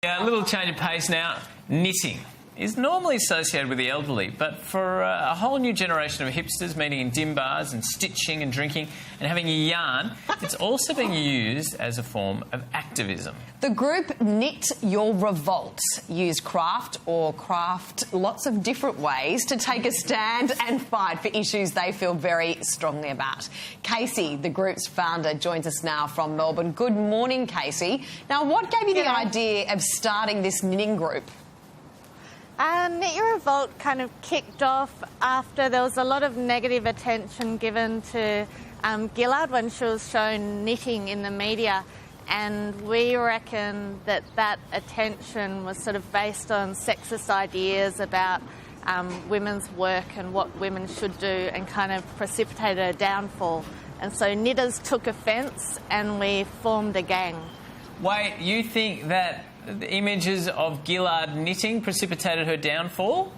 Yeah, a little change of pace now. Knitting is normally associated with the elderly, but for a whole new generation of hipsters meeting in dim bars and stitching and drinking and having a yarn, it's also being used as a form of activism. The group Knit Your Revolt use craft lots of different ways to take a stand and fight for issues they feel very strongly about. Casey, the group's founder, joins us now from Melbourne. Good morning, Casey. Now, what gave you the idea of starting this knitting group? Knit Your Revolt kind of kicked off after there was a lot of negative attention given to Gillard when she was shown knitting in the media, and we reckon that that attention was sort of based on sexist ideas about women's work and what women should do, and kind of precipitated a downfall. And so knitters took offence and we formed a gang. Wait, you think that the images of Gillard knitting precipitated her downfall?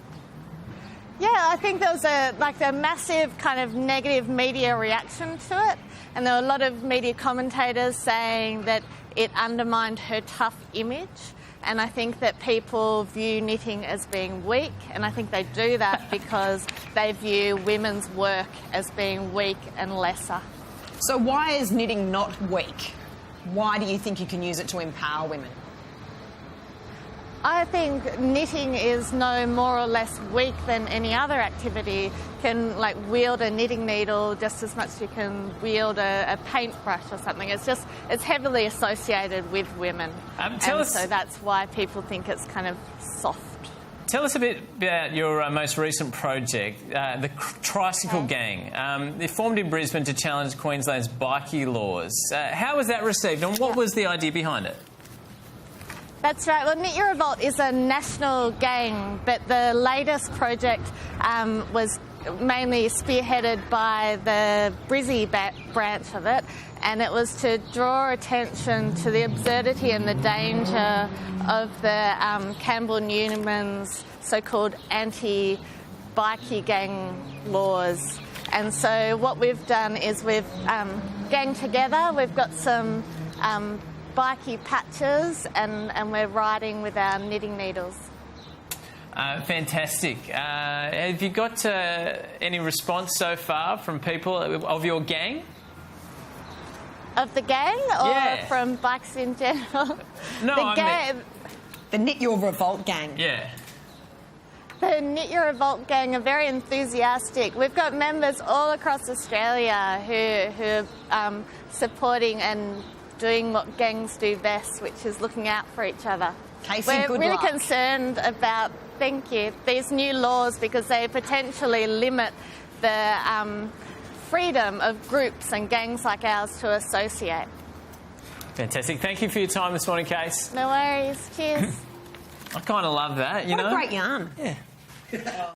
Yeah, I think there was a massive kind of negative media reaction to it, and there were a lot of media commentators saying that it undermined her tough image, and I think that people view knitting as being weak, and I think they do that because they view women's work as being weak and lesser. So why is knitting not weak? Why do you think you can use it to empower women? I think knitting is no more or less weak than any other activity. You can wield a knitting needle just as much as you can wield a paintbrush or something. It's heavily associated with women. So that's why people think it's kind of soft. Tell us a bit about your most recent project, the Tricycle Gang. They formed in Brisbane to challenge Queensland's bikie laws. How was that received, and what was the idea behind it? That's right. Well, Knit Your Revolt is a national gang, but the latest project was mainly spearheaded by the Brizzy branch of it, and it was to draw attention to the absurdity and the danger of the Campbell Newman's so-called anti-bikie gang laws. And so what we've done is we've ganged together. We've got some bikie patches, and we're riding with our knitting needles. Fantastic. Have you got any response so far from people of your gang? Of the gang, or yeah, from bikes in general? No, the Knit Your Revolt gang. Yeah. The Knit Your Revolt gang are very enthusiastic. We've got members all across Australia who are supporting and doing what gangs do best, which is looking out for each other. Casey, we're really luck. concerned about, thank you, these new laws because they potentially limit the freedom of groups and gangs like ours to associate. Fantastic. Thank you for your time this morning, Case. No worries. Cheers. I kind of love that, you know. What a great yarn. Yeah.